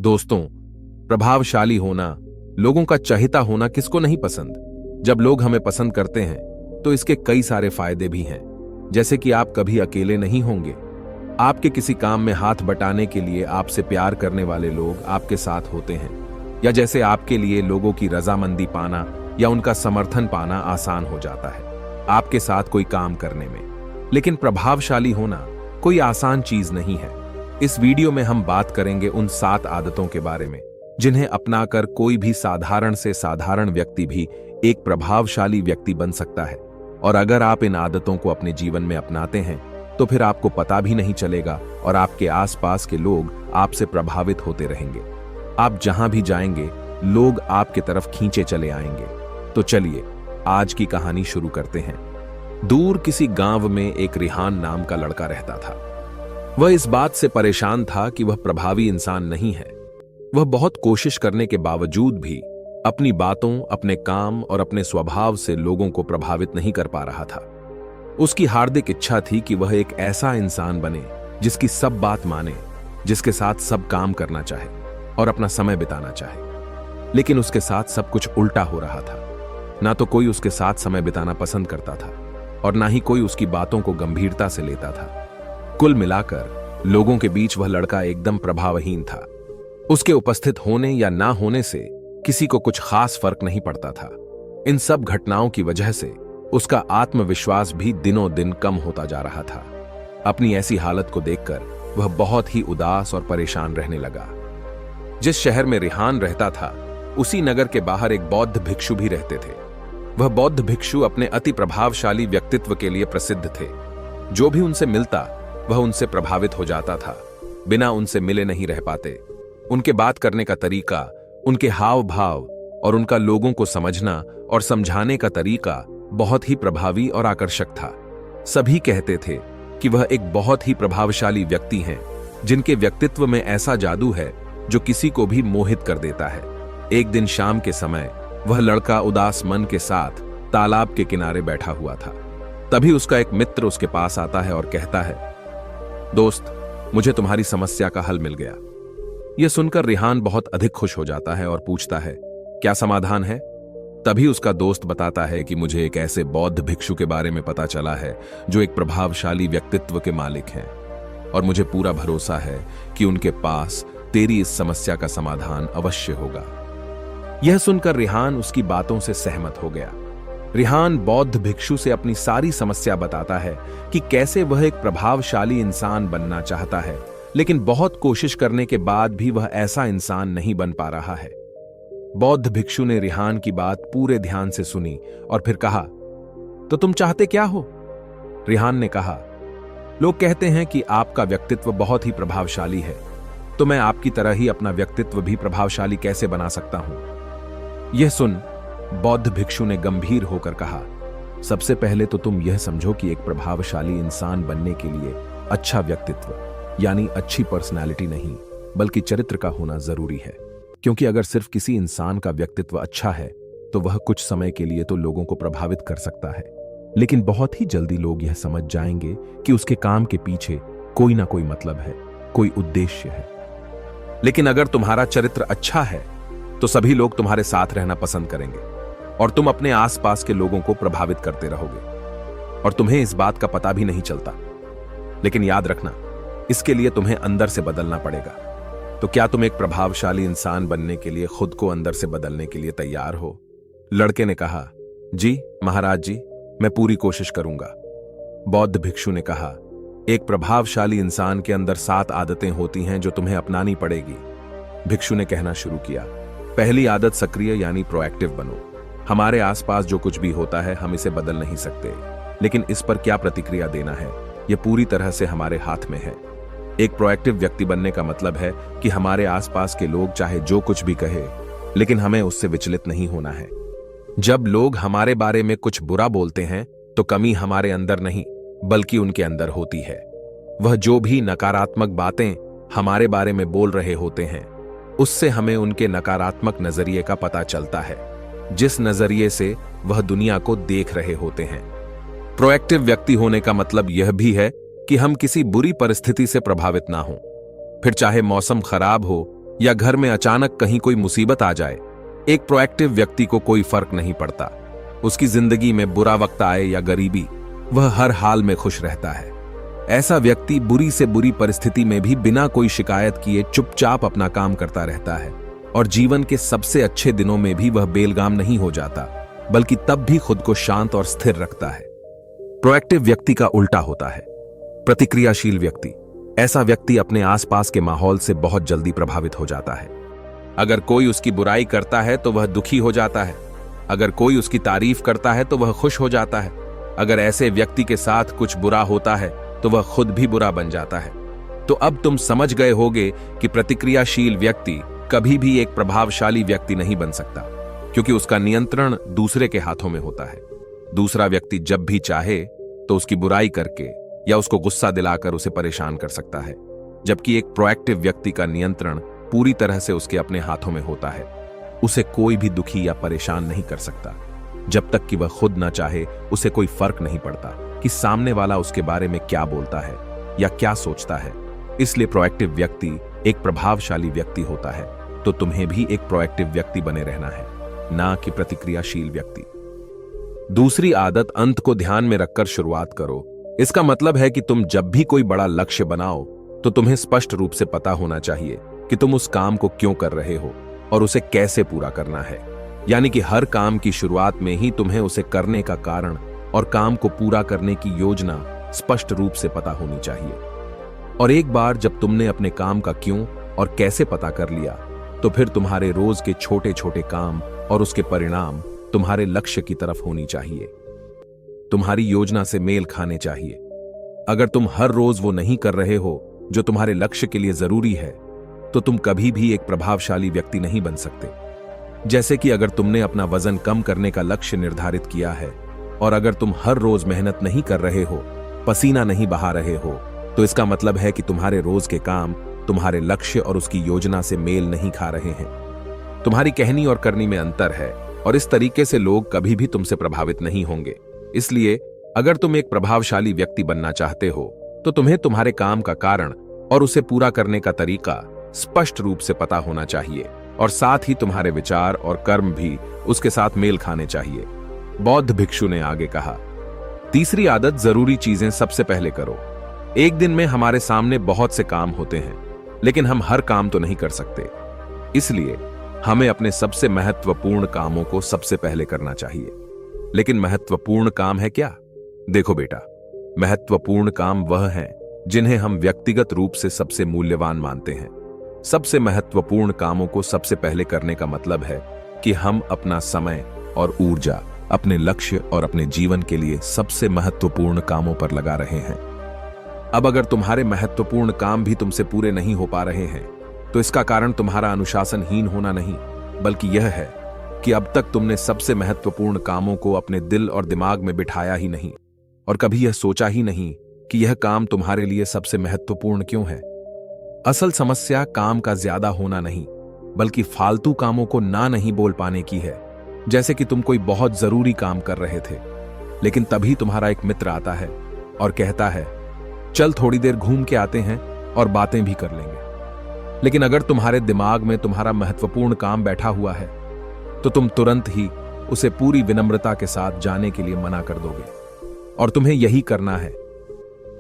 दोस्तों, प्रभावशाली होना, लोगों का चहेता होना किसको नहीं पसंद। जब लोग हमें पसंद करते हैं तो इसके कई सारे फायदे भी हैं, जैसे कि आप कभी अकेले नहीं होंगे। आपके किसी काम में हाथ बटाने के लिए आपसे प्यार करने वाले लोग आपके साथ होते हैं, या जैसे आपके लिए लोगों की रजामंदी पाना या उनका समर्थन पाना आसान हो जाता है आपके साथ कोई काम करने में। लेकिन प्रभावशाली होना कोई आसान चीज नहीं है। इस वीडियो में हम बात करेंगे उन 7 आदतों के बारे में जिन्हें अपनाकर कोई भी साधारण से साधारण व्यक्ति भी एक प्रभावशाली व्यक्ति बन सकता है। और अगर आप इन आदतों को अपने जीवन में अपनाते हैं तो फिर आपको पता भी नहीं चलेगा और आपके आसपास के लोग आपसे प्रभावित होते रहेंगे। आप जहां भी जाएंगे लोग आपके तरफ खींचे चले आएंगे। तो चलिए आज की कहानी शुरू करते हैं। दूर किसी गांव में एक रिहान नाम का लड़का रहता था। वह इस बात से परेशान था कि वह प्रभावी इंसान नहीं है। वह बहुत कोशिश करने के बावजूद भी अपनी बातों, अपने काम और अपने स्वभाव से लोगों को प्रभावित नहीं कर पा रहा था। उसकी हार्दिक इच्छा थी कि वह एक ऐसा इंसान बने जिसकी सब बात माने, जिसके साथ सब काम करना चाहे और अपना समय बिताना चाहे। लेकिन उसके साथ सब कुछ उल्टा हो रहा था। ना तो कोई उसके साथ समय बिताना पसंद करता था और ना ही कोई उसकी बातों को गंभीरता से लेता था। कुल मिलाकर लोगों के बीच वह लड़का एकदम प्रभावहीन था। उसके उपस्थित होने या ना होने से किसी को कुछ खास फर्क नहीं पड़ता था। इन सब घटनाओं की वजह से उसका आत्मविश्वास भी दिनों दिन कम होता जा रहा था। अपनी ऐसी हालत को देखकर वह बहुत ही उदास और परेशान रहने लगा। जिस शहर में रिहान रहता था उसी नगर के बाहर एक बौद्ध भिक्षु भी रहते थे। वह बौद्ध भिक्षु अपने अति प्रभावशाली व्यक्तित्व के लिए प्रसिद्ध थे। जो भी उनसे मिलता वह उनसे प्रभावित हो जाता था, बिना उनसे मिले नहीं रह पाते। उनके बात करने का तरीका, उनके हाव भाव और उनका लोगों को समझना और समझाने का तरीका बहुत ही प्रभावी और आकर्षक था। सभी कहते थे कि वह एक बहुत ही प्रभावशाली व्यक्ति हैं, जिनके व्यक्तित्व में ऐसा जादू है जो किसी को भी मोहित कर देता है। एक दिन शाम के समय वह लड़का उदास मन के साथ तालाब के किनारे बैठा हुआ था। तभी उसका एक मित्र उसके पास आता है और कहता है, दोस्त, मुझे तुम्हारी समस्या का हल मिल गया। यह सुनकर रिहान बहुत अधिक खुश हो जाता है और पूछता है, क्या समाधान है? तभी उसका दोस्त बताता है कि मुझे एक ऐसे बौद्ध भिक्षु के बारे में पता चला है जो एक प्रभावशाली व्यक्तित्व के मालिक हैं, और मुझे पूरा भरोसा है कि उनके पास तेरी इस समस्या का समाधान अवश्य होगा। यह सुनकर रिहान उसकी बातों से सहमत हो गया। रिहान बौद्ध भिक्षु से अपनी सारी समस्या बताता है कि कैसे वह एक प्रभावशाली इंसान बनना चाहता है, लेकिन बहुत कोशिश करने के बाद भी वह ऐसा इंसान नहीं बन पा रहा है। बौद्ध भिक्षु ने रिहान की बात पूरे ध्यान से सुनी और फिर कहा, तो तुम चाहते क्या हो? रिहान ने कहा, लोग कहते हैं कि आपका व्यक्तित्व बहुत ही प्रभावशाली है, तो मैं आपकी तरह ही अपना व्यक्तित्व भी प्रभावशाली कैसे बना सकता हूं? यह सुन बौद्ध भिक्षु ने गंभीर होकर कहा, सबसे पहले तो तुम यह समझो कि एक प्रभावशाली इंसान बनने के लिए अच्छा व्यक्तित्व यानी अच्छी पर्सनालिटी नहीं बल्कि चरित्र का होना जरूरी है। क्योंकि अगर सिर्फ किसी इंसान का व्यक्तित्व अच्छा है तो वह कुछ समय के लिए तो लोगों को प्रभावित कर सकता है, लेकिन बहुत ही जल्दी लोग यह समझ जाएंगे कि उसके काम के पीछे कोई ना कोई मतलब है, कोई उद्देश्य है। लेकिन अगर तुम्हारा चरित्र अच्छा है तो सभी लोग तुम्हारे साथ रहना पसंद करेंगे और तुम अपने आसपास के लोगों को प्रभावित करते रहोगे, और तुम्हें इस बात का पता भी नहीं चलता। लेकिन याद रखना, इसके लिए तुम्हें अंदर से बदलना पड़ेगा। तो क्या तुम एक प्रभावशाली इंसान बनने के लिए खुद को अंदर से बदलने के लिए तैयार हो? लड़के ने कहा, जी महाराज जी, मैं पूरी कोशिश करूंगा। बौद्ध भिक्षु ने कहा, एक प्रभावशाली इंसान के अंदर 7 आदतें होती हैं जो तुम्हें अपनानी पड़ेगी। भिक्षु ने कहना शुरू किया, पहली आदत सक्रिय यानी प्रोएक्टिव बनो। हमारे आसपास जो कुछ भी होता है हम इसे बदल नहीं सकते, लेकिन इस पर क्या प्रतिक्रिया देना है यह पूरी तरह से हमारे हाथ में है। एक प्रोएक्टिव व्यक्ति बनने का मतलब है कि हमारे आसपास के लोग चाहे जो कुछ भी कहे, लेकिन हमें उससे विचलित नहीं होना है। जब लोग हमारे बारे में कुछ बुरा बोलते हैं तो कमी हमारे अंदर नहीं बल्कि उनके अंदर होती है। वह जो भी नकारात्मक बातें हमारे बारे में बोल रहे होते हैं उससे हमें उनके नकारात्मक नजरिए का पता चलता है, जिस नजरिए से वह दुनिया को देख रहे होते हैं। प्रोएक्टिव व्यक्ति होने का मतलब यह भी है कि हम किसी बुरी परिस्थिति से प्रभावित ना हों, फिर चाहे मौसम खराब हो या घर में अचानक कहीं कोई मुसीबत आ जाए, एक प्रोएक्टिव व्यक्ति को कोई फर्क नहीं पड़ता। उसकी जिंदगी में बुरा वक्त आए या गरीबी, वह हर हाल में खुश रहता है। ऐसा व्यक्ति बुरी से बुरी परिस्थिति में भी बिना कोई शिकायत किए चुपचाप अपना काम करता रहता है, और जीवन के सबसे अच्छे दिनों में भी वह बेलगाम नहीं हो जाता, बल्कि तब भी खुद को शांत और स्थिर रखता है। प्रोएक्टिव व्यक्ति का उल्टा होता है प्रतिक्रियाशील व्यक्ति। ऐसा व्यक्ति अपने आसपास के माहौल से बहुत जल्दी प्रभावित हो जाता है। अगर कोई उसकी बुराई करता है तो वह दुखी हो जाता है, अगर कोई उसकी तारीफ करता है तो वह खुश हो जाता है। अगर ऐसे व्यक्ति के साथ कुछ बुरा होता है तो वह खुद भी बुरा बन जाता है। तो अब तुम समझ गए होगे कि प्रतिक्रियाशील व्यक्ति कभी भी एक प्रभावशाली व्यक्ति नहीं बन सकता, क्योंकि उसका नियंत्रण दूसरे के हाथों में होता है। दूसरा व्यक्ति जब भी चाहे तो उसकी बुराई करके या उसको गुस्सा दिलाकर उसे परेशान कर सकता है, जबकि एक प्रोएक्टिव व्यक्ति का नियंत्रण पूरी तरह से उसके अपने हाथों में होता है। उसे कोई भी दुखी या परेशान नहीं कर सकता। जब तक कि वह खुद ना चाहे, उसे कोई फर्क नहीं पड़ता कि सामने वाला उसके बारे में क्या बोलता है या क्या सोचता है। इसलिए प्रोएक्टिव व्यक्ति एक प्रभावशाली व्यक्ति होता है। तो तुम्हें भी एक प्रोएक्टिव व्यक्ति बने रहना है, ना कि प्रतिक्रियाशील व्यक्ति। दूसरी आदत, अंत को ध्यान में रखकर शुरुआत करो। इसका मतलब है कि तुम जब भी कोई बड़ा लक्ष्य बनाओ तो तुम्हें स्पष्ट रूप से पता होना चाहिए कि तुम उस काम को क्यों कर रहे हो और उसे कैसे पूरा करना है। यानी कि हर काम की शुरुआत में ही तुम्हें उसे करने का कारण और काम को पूरा करने की योजना स्पष्ट रूप से पता होनी चाहिए। और एक बार जब तुमने अपने काम का क्यों और कैसे पता कर लिया, तो फिर तुम्हारे रोज के छोटे छोटे काम और उसके परिणाम तुम्हारे लक्ष्य की तरफ होनी चाहिए, तुम्हारी योजना से मेल खाने चाहिए। अगर तुम हर रोज वो नहीं कर रहे हो जो तुम्हारे लक्ष्य के लिए जरूरी है, तो तुम कभी भी एक प्रभावशाली व्यक्ति नहीं बन सकते। जैसे कि अगर तुमने अपना वजन कम करने का लक्ष्य निर्धारित किया है और अगर तुम हर रोज मेहनत नहीं कर रहे हो, पसीना नहीं बहा रहे हो, तो इसका मतलब है कि तुम्हारे रोज के काम तुम्हारे लक्ष्य और उसकी योजना से मेल नहीं खा रहे हैं। तुम्हारी कहनी और करनी में अंतर है, और इस तरीके से लोग कभी भी तुमसे प्रभावित नहीं होंगे। इसलिए अगर तुम एक प्रभावशाली व्यक्ति बनना चाहते हो, तो तुम्हें तुम्हारे काम का कारण और उसे पूरा करने का तरीका स्पष्ट रूप से पता होना चाहिए, और साथ ही तुम्हारे विचार और कर्म भी उसके साथ मेल खाने चाहिए। बौद्ध भिक्षु ने आगे कहा, तीसरी आदत, जरूरी चीजें सबसे पहले करो। एक दिन में हमारे सामने बहुत से काम होते हैं, लेकिन हम हर काम तो नहीं कर सकते। इसलिए हमें अपने सबसे महत्वपूर्ण कामों को सबसे पहले करना चाहिए। लेकिन महत्वपूर्ण काम है क्या? देखो बेटा, महत्वपूर्ण काम वह हैं जिन्हें हम व्यक्तिगत रूप से सबसे मूल्यवान मानते हैं। सबसे महत्वपूर्ण कामों को सबसे पहले करने का मतलब है कि हम अपना समय और ऊर्जा अपने लक्ष्य और अपने जीवन के लिए सबसे महत्वपूर्ण कामों पर लगा रहे हैं। अब अगर तुम्हारे महत्वपूर्ण काम भी तुमसे पूरे नहीं हो पा रहे हैं, तो इसका कारण तुम्हारा अनुशासनहीन होना नहीं, बल्कि यह है कि अब तक तुमने सबसे महत्वपूर्ण कामों को अपने दिल और दिमाग में बिठाया ही नहीं, और कभी यह सोचा ही नहीं कि यह काम तुम्हारे लिए सबसे महत्वपूर्ण क्यों है। असल समस्या काम का ज्यादा होना नहीं, बल्कि फालतू कामों को ना नहीं बोल पाने की है। जैसे कि तुम कोई बहुत जरूरी काम कर रहे थे, लेकिन तभी तुम्हारा एक मित्र आता है और कहता है, चल थोड़ी देर घूम के आते हैं और बातें भी कर लेंगे। लेकिन अगर तुम्हारे दिमाग में तुम्हारा महत्वपूर्ण काम बैठा हुआ है, तो तुम तुरंत ही उसे पूरी विनम्रता के साथ जाने के लिए मना कर दोगे। और तुम्हें यही करना है।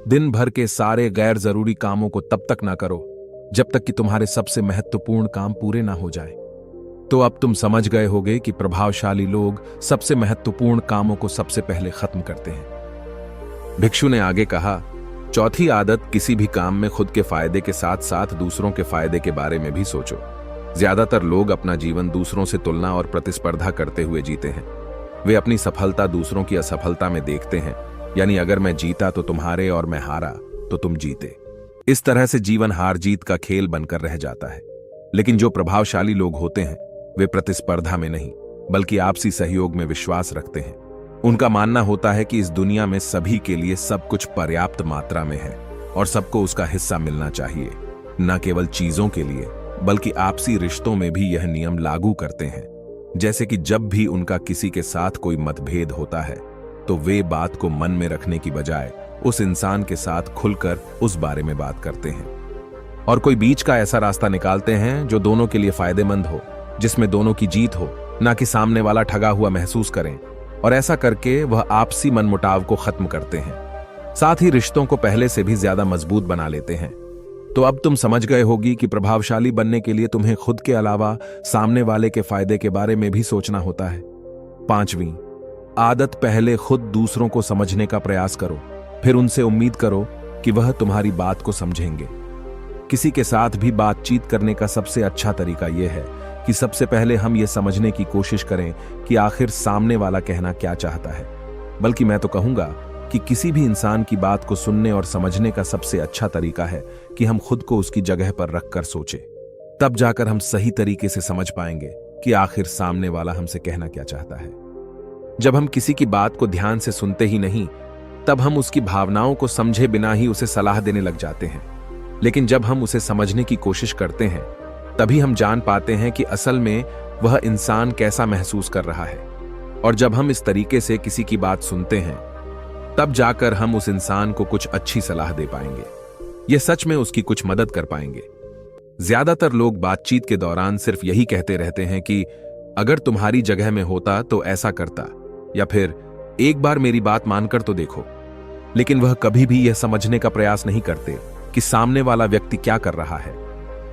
दिन भर के सारे गैर जरूरी कामों को तब तक ना करो जब तक कि तुम्हारे सबसे महत्वपूर्ण काम पूरे ना हो जाए। तो अब तुम समझ गए होगे कि प्रभावशाली लोग सबसे महत्वपूर्ण कामों को सबसे पहले खत्म करते हैं। भिक्षु ने आगे कहा, चौथी आदत, किसी भी काम में खुद के फायदे के साथ साथ दूसरों के फायदे के बारे में भी सोचो। ज्यादातर लोग अपना जीवन दूसरों से तुलना और प्रतिस्पर्धा करते हुए जीते हैं। वे अपनी सफलता दूसरों की असफलता में देखते हैं, यानी अगर मैं जीता तो तुम्हारे और मैं हारा तो तुम जीते। इस तरह से जीवन हार जीत का खेल बनकर रह जाता है। लेकिन जो प्रभावशाली लोग होते हैं, वे प्रतिस्पर्धा में नहीं, बल्कि आपसी सहयोग में विश्वास रखते हैं। उनका मानना होता है कि इस दुनिया में सभी के लिए सब कुछ पर्याप्त मात्रा में है और सबको उसका हिस्सा मिलना चाहिए। न केवल चीजों के लिए, बल्कि आपसी रिश्तों में भी यह नियम लागू करते हैं। जैसे कि जब भी उनका किसी के साथ कोई मतभेद होता है, तो वे बात को मन में रखने की बजाय उस इंसान के साथ खुलकर उस बारे में बात करते हैं। और कोई बीच का ऐसा रास्ता निकालते हैं जो दोनों के लिए फायदेमंद हो, जिसमें दोनों की जीत हो, ना कि सामने वाला ठगा हुआ महसूस करें। और ऐसा करके वह आपसी मनमुटाव को खत्म करते हैं, साथ ही रिश्तों को पहले से भी ज्यादा मजबूत बना लेते हैं। तो अब तुम समझ गए होगी कि प्रभावशाली बनने के लिए तुम्हें खुद के अलावा सामने वाले के फायदे के बारे में भी सोचना होता है। 5वीं आदत, पहले खुद दूसरों को समझने का प्रयास करो, फिर उनसे उम्मीद करो कि वह तुम्हारी बात को समझेंगे। किसी के साथ भी बातचीत करने का सबसे अच्छा तरीका यह है कि सबसे पहले हम ये समझने की कोशिश करें कि आखिर सामने वाला कहना क्या चाहता है। बल्कि मैं तो कहूंगा कि किसी भी इंसान की बात को सुनने और समझने का सबसे अच्छा तरीका है कि हम खुद को उसकी जगह पर रखकर सोचें। तब जाकर हम सही तरीके से समझ पाएंगे कि आखिर सामने वाला हमसे कहना क्या चाहता है। जब हम किसी की बात को ध्यान से सुनते ही नहीं, तब हम उसकी भावनाओं को समझे बिना ही उसे सलाह देने लग जाते हैं। लेकिन जब हम उसे समझने की कोशिश करते हैं, तभी हम जान पाते हैं कि असल में वह इंसान कैसा महसूस कर रहा है। और जब हम इस तरीके से किसी की बात सुनते हैं, तब जाकर हम उस इंसान को कुछ अच्छी सलाह दे पाएंगे। यह सच में उसकी कुछ मदद कर पाएंगे। ज्यादातर लोग बातचीत के दौरान सिर्फ यही कहते रहते हैं कि अगर तुम्हारी जगह में होता तो ऐसा करता, या फिर एक बार मेरी बात मानकर तो देखो। लेकिन वह कभी भी यह समझने का प्रयास नहीं करते कि सामने वाला व्यक्ति क्या कर रहा है।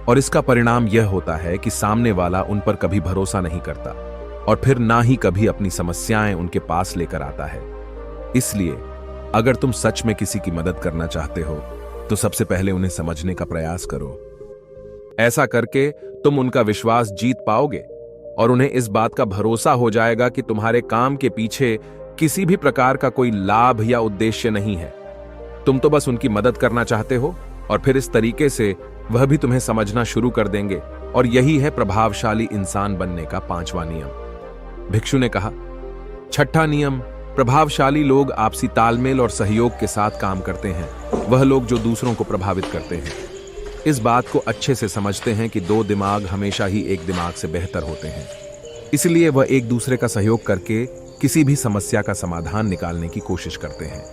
और इसका परिणाम यह होता है कि सामने वाला उन पर कभी भरोसा नहीं करता और फिर ना ही कभी अपनी समस्याएं उनके पास लेकर आता है। इसलिए अगर तुम सच में किसी की मदद करना चाहते हो, तो सबसे पहले उन्हें समझने का प्रयास करो। ऐसा करके तुम उनका विश्वास जीत पाओगे और उन्हें इस बात का भरोसा हो जाएगा कि तुम्हारे काम के पीछे किसी भी प्रकार का कोई लाभ या उद्देश्य नहीं है। तुम तो बस उनकी मदद करना चाहते हो, और फिर इस तरीके से वह भी तुम्हें समझना शुरू कर देंगे। और यही है प्रभावशाली इंसान बनने का 5वां नियम। भिक्षु ने कहा, 6ठा नियम, प्रभावशाली लोग आपसी तालमेल और सहयोग के साथ काम करते हैं। वह लोग जो दूसरों को प्रभावित करते हैं, इस बात को अच्छे से समझते हैं कि 2 दिमाग हमेशा ही एक दिमाग से बेहतर होते हैं। इसलिए वह एक दूसरे का सहयोग करके किसी भी समस्या का समाधान निकालने की कोशिश करते हैं।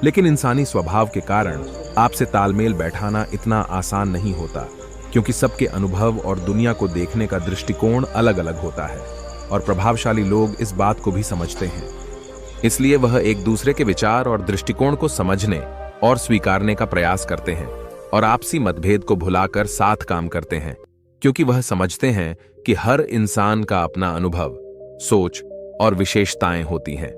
लेकिन इंसानी स्वभाव के कारण आपसे तालमेल बैठाना इतना आसान नहीं होता, क्योंकि सबके अनुभव और दुनिया को देखने का दृष्टिकोण अलग अलग होता है। और प्रभावशाली लोग इस बात को भी समझते हैं। इसलिए वह एक दूसरे के विचार और दृष्टिकोण को समझने और स्वीकारने का प्रयास करते हैं और आपसी मतभेद को भुलाकर साथ काम करते हैं, क्योंकि वह समझते हैं कि हर इंसान का अपना अनुभव, सोच और विशेषताएं होती हैं।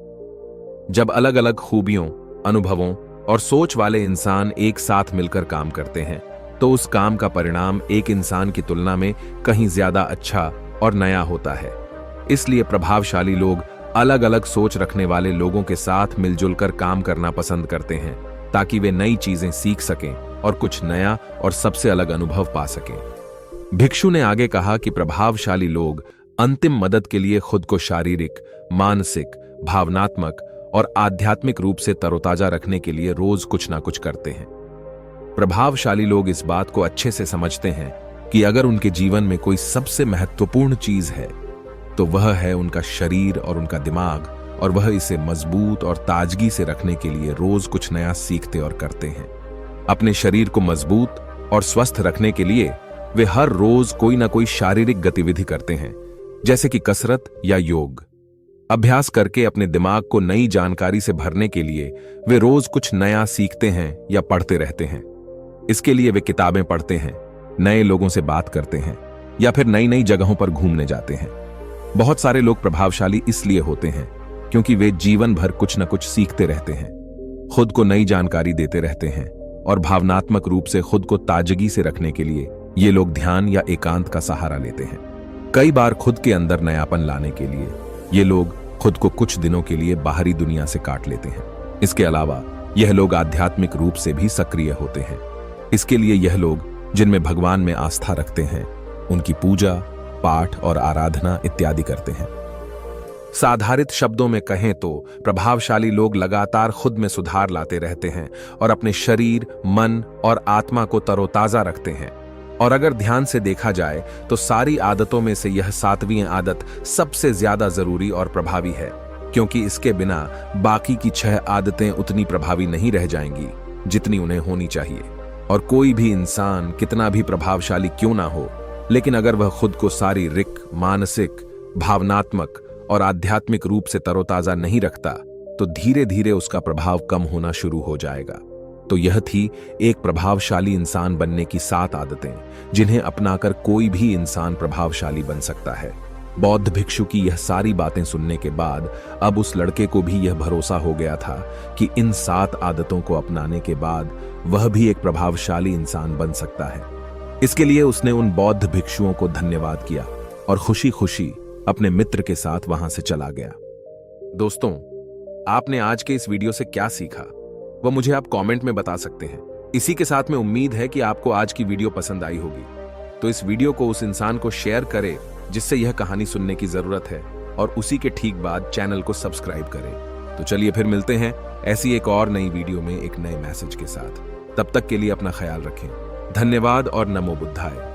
जब अलग अलग खूबियों, अनुभवों और सोच वाले इंसान एक साथ मिलकर काम करते हैं, तो उस काम का परिणाम एक इंसान की तुलना में कहीं ज्यादा अच्छा और नया होता है। इसलिए प्रभावशाली लोग अलग अलग सोच रखने वाले लोगों के साथ मिलजुल कर काम करना पसंद करते हैं, ताकि वे नई चीजें सीख सकें और कुछ नया और सबसे अलग अनुभव पा सकें। भिक्षु ने आगे कहा कि प्रभावशाली लोग अंतिम मदद के लिए खुद को शारीरिक, मानसिक, भावनात्मक और आध्यात्मिक रूप से तरोताजा रखने के लिए रोज कुछ ना कुछ करते हैं। प्रभावशाली लोग इस बात को अच्छे से समझते हैं कि अगर उनके जीवन में कोई सबसे महत्वपूर्ण चीज है, तो वह है उनका शरीर और उनका दिमाग, और वह इसे मजबूत और ताजगी से रखने के लिए रोज कुछ नया सीखते और करते हैं। अपने शरीर को मजबूत और स्वस्थ रखने के लिए वे हर रोज कोई ना कोई शारीरिक गतिविधि करते हैं, जैसे कि कसरत या योग। अभ्यास करके अपने दिमाग को नई जानकारी से भरने के लिए वे रोज कुछ नया सीखते हैं या पढ़ते रहते हैं। इसके लिए वे किताबें पढ़ते हैं, नए लोगों से बात करते हैं या फिर नई नई जगहों पर घूमने जाते हैं। बहुत सारे लोग प्रभावशाली इसलिए होते हैं क्योंकि वे जीवन भर कुछ न कुछ सीखते रहते हैं, खुद को नई जानकारी देते रहते हैं, और भावनात्मक रूप से खुद को ताजगी से रखने के लिए ये लोग ध्यान या एकांत का सहारा लेते हैं। कई बार खुद के अंदर नयापन लाने के लिए ये लोग खुद को कुछ दिनों के लिए बाहरी दुनिया से काट लेते हैं। इसके अलावा यह लोग आध्यात्मिक रूप से भी सक्रिय होते हैं। इसके लिए यह लोग जिनमें भगवान में आस्था रखते हैं, उनकी पूजा, पाठ और आराधना इत्यादि करते हैं। साधारित शब्दों में कहें तो प्रभावशाली लोग लगातार खुद में सुधार लाते रहते हैं और अपने शरीर, मन और आत्मा को तरोताजा रखते हैं। और अगर ध्यान से देखा जाए तो सारी आदतों में से यह 7वीं आदत सबसे ज्यादा जरूरी और प्रभावी है, क्योंकि इसके बिना बाकी की 6 आदतें उतनी प्रभावी नहीं रह जाएंगी जितनी उन्हें होनी चाहिए। और कोई भी इंसान कितना भी प्रभावशाली क्यों ना हो, लेकिन अगर वह खुद को शारीरिक, मानसिक, भावनात्मक और आध्यात्मिक रूप से तरोताजा नहीं रखता तो धीरे धीरे उसका प्रभाव कम होना शुरू हो जाएगा। तो यह थी एक प्रभावशाली इंसान बनने की 7 आदतें जिन्हें अपनाकर कोई भी इंसान प्रभावशाली बन सकता है। बौद्ध भिक्षु की यह सारी बातें सुनने के बाद अब उस लड़के को भी यह भरोसा हो गया था कि इन 7 आदतों को अपनाने के बाद वह भी एक प्रभावशाली इंसान बन सकता है। इसके लिए उसने उन बौद्ध भिक्षुओं को धन्यवाद किया और खुशी खुशी अपने मित्र के साथ वहां से चला गया। दोस्तों, आपने आज के इस वीडियो से क्या सीखा वह मुझे आप कमेंट में बता सकते हैं। इसी के साथ में उम्मीद है कि आपको आज की वीडियो पसंद आई होगी, तो इस वीडियो को उस इंसान को शेयर करें जिससे यह कहानी सुनने की जरूरत है, और उसी के ठीक बाद चैनल को सब्सक्राइब करें। तो चलिए फिर मिलते हैं ऐसी एक और नई वीडियो में एक नए मैसेज के साथ। तब तक के लिए अपना ख्याल रखें। धन्यवाद और नमो बुद्धाय।